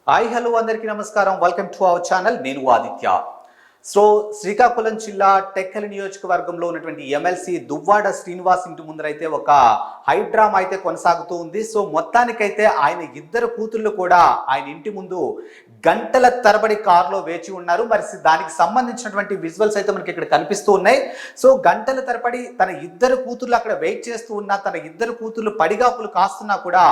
Hi hello అందరికీ నమస్కారం. Welcome to our channel. నేను ఆదిత్య. సో శ్రీకాకుళం జిల్లా టెక్కలి నియోజకవర్గంలో ఉన్నటువంటి ఎమ్మెల్సీ దువ్వాడ శ్రీనివాస్ ఇంటి ముందరైతే ఒక హైడ్రామా అయితే కొనసాగుతూ ఉంది. సో మొత్తానికైతే ఆయన ఇద్దరు కూతుళ్ళు కూడా ఆయన ఇంటి ముందు గంటల తరబడి కారులో వేచి ఉన్నారు. మరి దానికి సంబంధించినటువంటి విజువల్స్ అయితే మనకి ఇక్కడ కనిపిస్తూ ఉన్నాయి. సో గంటల తరబడి తన ఇద్దరు కూతుళ్ళు అక్కడ వెయిట్ చేస్తూ ఉన్నా, తన ఇద్దరు కూతుళ్ళు పడిగాపులు కాస్తున్నా కూడా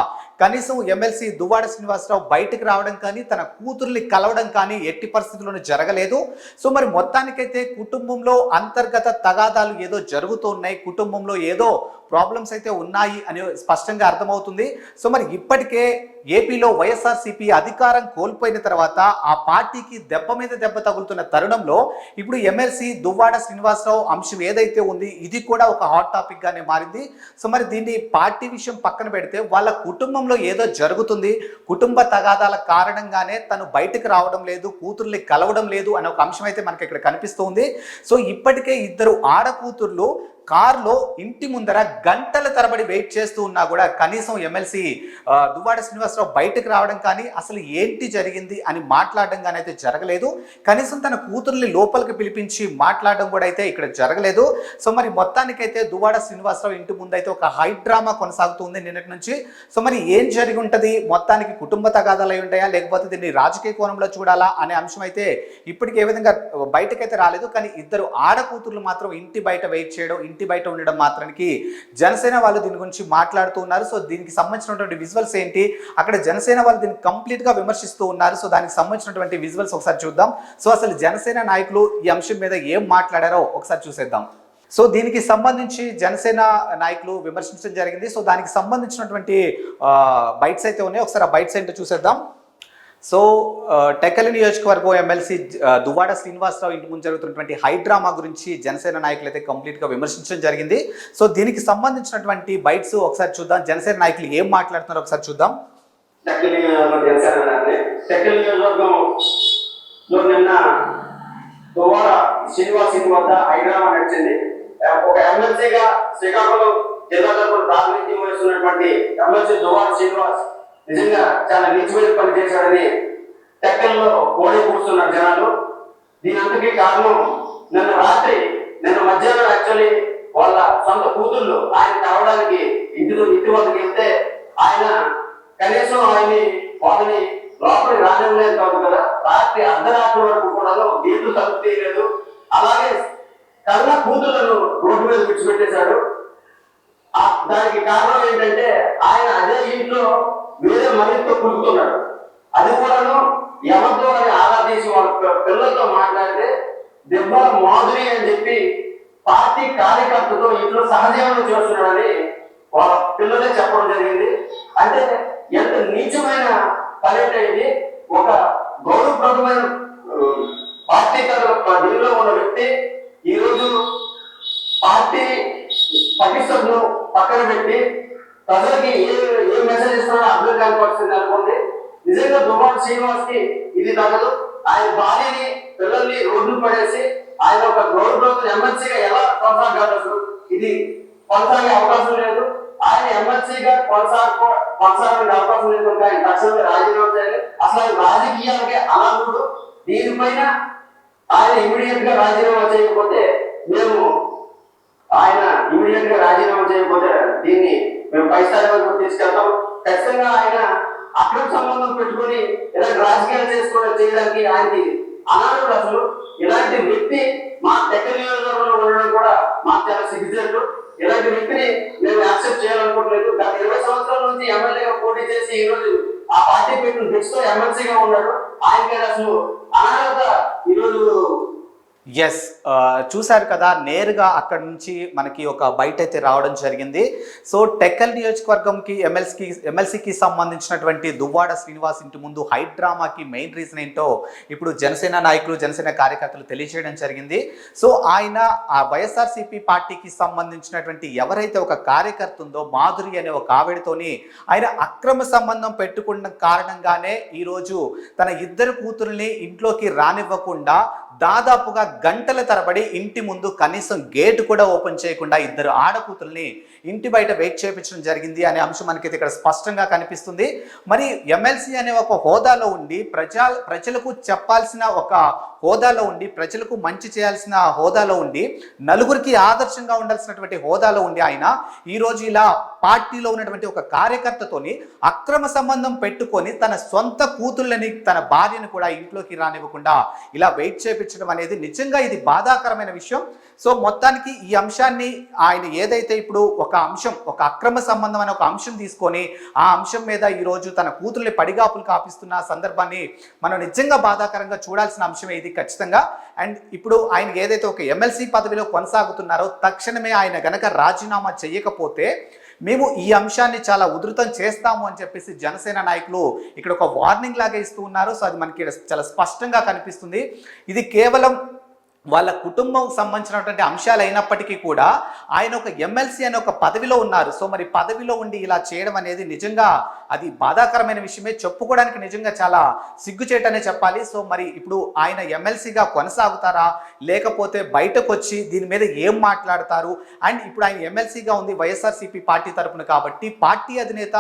కనీసం ఎమ్మెల్సీ దువ్వాడ శ్రీనివాసరావు బయటకు రావడం కానీ తన కూతుర్ని కలవడం కానీ ఎట్టి పరిస్థితుల్లోనూ జరగలేదు. సో మరి మొత్తానికైతే కుటుంబంలో అంతర్గత తగాదాలు ఏదో జరుగుతున్నాయి, కుటుంబంలో ఏదో ప్రాబ్లమ్స్ అయితే ఉన్నాయి అని స్పష్టంగా అర్థమవుతుంది. సో మరి ఇప్పటికే ఏపీలో వైఎస్ఆర్సీపీ అధికారం కోల్పోయిన తర్వాత ఆ పార్టీకి దెబ్బ మీద దెబ్బ తగులుతున్న తరుణంలో ఇప్పుడు ఎమ్మెల్సీ దువ్వాడ శ్రీనివాసరావు అంశం ఏదైతే ఉంది ఇది కూడా ఒక హాట్ టాపిక్ గానే మారింది. సో మరి దీన్ని పార్టీ విషయం పక్కన పెడితే వాళ్ళ కుటుంబంలో ఏదో జరుగుతుంది, కుటుంబ తగాదాల కారణంగానే తను బయటకు రావడం లేదు, కూతుర్ని కలవడం లేదు అనే ఒక అంశం అయితే మనకి ఇక్కడ కనిపిస్తుంది. సో ఇప్పటికే ఇద్దరు ఆడకూతుర్లు కారులో ఇంటి ముందర గంటల తరబడి వెయిట్ చేస్తూ ఉన్నా కూడా కనీసం ఎమ్మెల్సీ దువ్వాడ శ్రీనివాసరావు బయటకు రావడం కానీ అసలు ఏంటి జరిగింది అని మాట్లాడడం కానీ అయితే జరగలేదు. కనీసం తన కూతుర్ని లోపలికి పిలిపించి మాట్లాడడం కూడా అయితే ఇక్కడ జరగలేదు. సో మరి మొత్తానికైతే దువ్వాడ శ్రీనివాసరావు ఇంటి ముందు అయితే ఒక హైడ్రామా కొనసాగుతుంది నిన్నటి నుంచి. సో మరి ఏం జరిగి ఉంటుంది, మొత్తానికి కుటుంబ తగాదాలు అయి ఉంటాయా లేకపోతే దీన్ని రాజకీయ కోణంలో చూడాలా అనే అంశం అయితే ఇప్పటికి ఏ విధంగా బయటకైతే రాలేదు. కానీ ఇద్దరు ఆడకూతుర్లు మాత్రం ఇంటి బయట వెయిట్ చేయడం, ఇంటి బయట ఉండడం మాత్రానికి జనసేన వాళ్ళు దీని గురించి మాట్లాడుతూ ఉన్నారు. సో దీనికి సంబంధించినటువంటి విజువల్స్ ఏంటి, అక్కడ జనసేన వాళ్ళు దీన్ని కంప్లీట్ గా విమర్శిస్తూ ఉన్నారు. సో దానికి సంబంధించినటువంటి విజువల్స్ ఒకసారి చూద్దాం. సో అసలు జనసేన నాయకులు ఈ అంశం మీద ఏం మాట్లాడారో ఒకసారి చూసేద్దాం. సో దీనికి సంబంధించి జనసేన నాయకులు విమర్శించడం జరిగింది. సో దానికి సంబంధించినటువంటి బైట్స్ అయితే ఉన్నాయి, ఒకసారి ఆ బైట్స్ ఏంటో చూసేద్దాం. సో టెక్కలి నియోజకవర్గం ఎమ్మెల్సీ దువ్వాడ శ్రీనివాసరావు ఇంటి ముందు జరుగుతున్నటువంటి హైడ్రామా గురించి జనసేన నాయకులు అయితే కంప్లీట్గా విమర్శించడం జరిగింది. సో దీనికి సంబంధించినటువంటి బైట్స్ ఒకసారి చూద్దాం, జనసేన నాయకులు ఏం మాట్లాడుతున్నారో ఒకసారి చూద్దాం. టెక్కలి నియోజకవర్గంలో నిన్న దువ్వాడ శ్రీనివాస్ ఇంటి వద్ద హైడ్రామా నడిచింది. ఒక ఎమ్మెల్సీగా శ్రీకాకుళం జిల్లా తరపున ప్రాతినిధ్యం వహిస్తున్నటువంటి ఎమ్మెల్సీ దువ్వాడ శ్రీనివాస్ నిజంగా చాలా నిజమైన పని చేశాడని టెక్కల్లో కోడి కూర్చున్నారు జనాలు. దీని అంతకీ కారణం నిన్న మధ్యాహ్నం యాక్చువల్లీ వాళ్ళ సొంత కూతుళ్ళు ఆయన కలవడానికి ఇంటి వద్దకు వెళ్తే ఆయన కనీసం వాళ్ళని లోపలికి రానివ్వలేదు కాదు కదా, రాత్రి అర్ధరాత్రి వరకు కూడా గేట్లు తలుపు తీయలేదు. అలాగే కన్న కూతుళ్లను రోడ్డు మీద విడిచిపెట్టేశాడు. దానికి కారణం ఏంటంటే ఆయన అదే ఇంట్లో వేరే మనిషితో కుడుకుతున్నాడు. అది కూడాను ఎవరితో అని ఆరా తీసి వాళ్ళ పిల్లలతో మాట్లాడితే దెబ్బ మాధురి అని చెప్పి పార్టీ కార్యకర్తతో ఇంట్లో సహజీవనం చేస్తున్నాడని వాళ్ళ పిల్లలే చెప్పడం జరిగింది. అంటే ఎంత నీచమైన పర్యటన ఇది. ఒక గౌరవప్రదమైన పార్టీ దీనిలో ఉన్న వ్యక్తి ఈరోజు పార్టీ పటిష్టను పక్కన పెట్టి ప్రజలకి ఏ మెసేజ్ ఇస్తున్నాడో అర్థం కాని పరిస్థితి అనుకోండి. నిజంగా దువ్వాడ శ్రీనివాస్ కి ఇది తగదు. ఆయన భార్యని పిల్లల్ని రోడ్లు పడేసి ఆయన ఒక గౌరవ ఎమ్మెల్సీగా ఎలా కొనసాగలరు? ఇది కొనసాగే అవకాశం లేదు. ఆయన ఎమ్మెల్సీగా కొనసాగే అవకాశం లేదు. ఆయన తక్షణమే రాజీనామా చేయాలి. అసలు ఆయన రాజకీయాలకి అనర్హుడు. దీనిపైన ఆయన ఇమీడియట్ గా రాజీనామా చేయకపోతే దీన్ని మేము పై స్థాయి వరకు తీసుకెళ్తాం. ఖచ్చితంగా ఆయన అక్రమ సంబంధం పెట్టుకుని ఇలాంటి రాజకీయాలు చేయడానికి ఆయనకి అనర్హుడు. అసలు ఇలాంటి వ్యక్తి మా టెక్కలి నియోజకవర్గంలో ఉండడం కూడా మాకు చాలా సిగ్గుచేటు. ఇలాంటి వ్యక్తిని మేము యాక్సెప్ట్ చేయాలనుకోవట్లేదు. గత 20 సంవత్సరాల నుంచి ఎమ్మెల్యేగా పోటీ చేసి ఈ రోజు ఆ పార్టీ పెట్టిన ఫిక్స్తో ఎమ్మెల్సీగా ఉన్నాడు. ఆయనకి అసలు అనర్హత ఈరోజు ఎస్, చూశారు కదా, నేరుగా అక్కడ నుంచి మనకి ఒక బయట అయితే రావడం జరిగింది. సో టెక్కల్ నియోజకవర్గంకి ఎమ్మెల్సీకి సంబంధించినటువంటి దువ్వాడ శ్రీనివాస్ ఇంటి ముందు హైడ్రామాకి మెయిన్ రీజన్ ఏంటో ఇప్పుడు జనసేన నాయకులు, జనసేన కార్యకర్తలు తెలియజేయడం జరిగింది. సో ఆయన ఆ వైఎస్ఆర్సీపీ పార్టీకి సంబంధించినటువంటి ఎవరైతే ఒక కార్యకర్త ఉందో మాధురి అనే ఒక ఆవిడతోని ఆయన అక్రమ సంబంధం పెట్టుకున్న కారణంగానే ఈరోజు తన ఇద్దరు కూతుర్ని ఇంట్లోకి రానివ్వకుండా దాదాపుగా గంటల తరబడి ఇంటి ముందు కనీసం గేట్ కూడా ఓపెన్ చేయకుండా ఇద్దరు ఆడకూతుల్ని ఇంటి బయట వెయిట్ చేయించడం జరిగింది అనే అంశం మనకైతే ఇక్కడ స్పష్టంగా కనిపిస్తుంది. మరి ఎమ్మెల్సీ అనే ఒక హోదాలో ఉండి ప్రజలకు చెప్పాల్సిన ఒక హోదాలో ఉండి, ప్రజలకు మంచి చేయాల్సిన హోదాలో ఉండి, నలుగురికి ఆదర్శంగా ఉండాల్సినటువంటి హోదాలో ఉండి ఆయన ఈరోజు ఇలా పార్టీలో ఉన్నటువంటి ఒక కార్యకర్తతోని అక్రమ సంబంధం పెట్టుకొని తన సొంత కూతుళ్ళని, తన భార్యను కూడా ఇంట్లోకి రానివ్వకుండా ఇలా వెయిట్ చేయించడం అనేది నిజంగా ఇది బాధాకరమైన విషయం. సో మొత్తానికి ఈ అంశాన్ని ఆయన ఏదైతే ఇప్పుడు ఒక అక్రమ సంబంధం అనే ఒక అంశం తీసుకొని ఆ అంశం మీద ఈరోజు తన కూతుర్ని పడిగాపులు కాపిస్తున్న సందర్భాన్ని మనం నిజంగా బాధాకరంగా చూడాల్సిన అంశమే ఇది ఖచ్చితంగా. అండ్ ఇప్పుడు ఆయన ఏదైతే ఒక ఎమ్మెల్సీ పదవిలో కొనసాగుతున్నారో తక్షణమే ఆయన గనక రాజీనామా చేయకపోతే మేము ఈ అంశాన్ని చాలా ఉధృతం చేస్తాము అని చెప్పేసి జనసేన నాయకులు ఇక్కడ ఒక వార్నింగ్ లాగా ఇస్తూ ఉన్నారు. సో అది మనకి చాలా స్పష్టంగా కనిపిస్తుంది. ఇది కేవలం వాళ్ళ కుటుంబం సంబంధించినటువంటి అంశాలు అయినప్పటికీ కూడా ఆయన ఒక ఎమ్మెల్సీ అనే ఒక పదవిలో ఉన్నారు. సో మరి పదవిలో ఉండి ఇలా చేయడం అనేది నిజంగా అది బాధాకరమైన విషయమే, చెప్పుకోవడానికి నిజంగా చాలా సిగ్గుచేటనే చెప్పాలి. సో మరి ఇప్పుడు ఆయన ఎమ్మెల్సీగా కొనసాగుతారా, లేకపోతే బయటకు వచ్చి దీని మీద ఏం మాట్లాడతారు? అండ్ ఇప్పుడు ఆయన ఎమ్మెల్సీగా ఉంది వైఎస్ఆర్సీపీ పార్టీ తరపున కాబట్టి పార్టీ అధినేత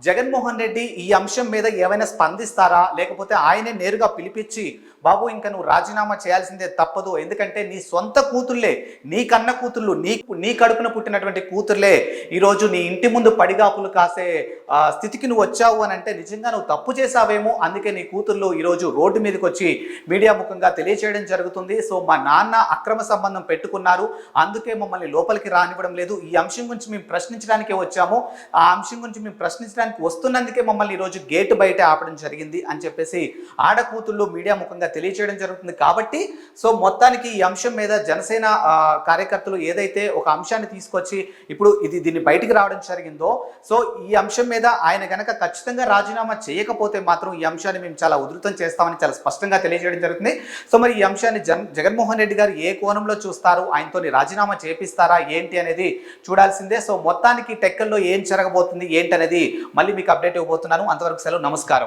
జగన్మోహన్ రెడ్డి ఈ అంశం మీద ఏమైనా స్పందిస్తారా, లేకపోతే ఆయనే నేరుగా పిలిపించి బాబు ఇంకా నువ్వు రాజీనామా చేయాల్సిందే తప్పదు, ఎందుకంటే నీ సొంత కూతుర్లే, నీ కన్న కూతుర్లు, నీ కడుపున పుట్టినటువంటి కూతుర్లే ఈరోజు నీ ఇంటి ముందు పడిగాపులు కాసే స్థితికి నువ్వు వచ్చావు అని అంటే నిజంగా నువ్వు తప్పు చేసావేమో, అందుకే నీ కూతుర్లు ఈరోజు రోడ్డు మీదకి వచ్చి మీడియా ముఖంగా తెలియచేయడం జరుగుతుంది. సో మా నాన్న అక్రమ సంబంధం పెట్టుకున్నారు, అందుకే మమ్మల్ని లోపలికి రానివ్వడం లేదు, ఈ అంశం గురించి మేము ప్రశ్నించడానికే వచ్చాము, ఆ అంశం గురించి మేము ప్రశ్నించడానికి వస్తున్నందుకే మమ్మల్ని ఈరోజు గేటు బయట ఆపడం జరిగింది అని చెప్పేసి ఆడకూతుళ్ళు మీడియా ముఖంగా తెలియచేయడం జరుగుతుంది. కాబట్టి సో మొత్తానికి ఈ అంశం మీద జనసేన కార్యకర్తలు ఏదైతే ఒక అంశాన్ని తీసుకొచ్చి ఇప్పుడు దీన్ని బయటికి రావడం జరిగిందో, సో ఈ అంశం మీద ఆయన గనక ఖచ్చితంగా రాజీనామా చేయకపోతే మాత్రం ఈ అంశాన్ని మేము చాలా ఉధృతం చేస్తామని చాలా స్పష్టంగా తెలియజేయడం జరుగుతుంది. సో మరి ఈ అంశాన్ని జగన్మోహన్ రెడ్డి గారు ఏ కోణంలో చూస్తారు, ఆయనతో రాజీనామా చేపిస్తారా ఏంటి అనేది చూడాల్సిందే. సో మొత్తానికి టెక్కల్లో ఏం జరగబోతుంది ఏంటి అనేది మళ్ళీ మీకు అప్డేట్ ఇవ్వబోతున్నాను. అంతవరకు సెలవు, నమస్కారం.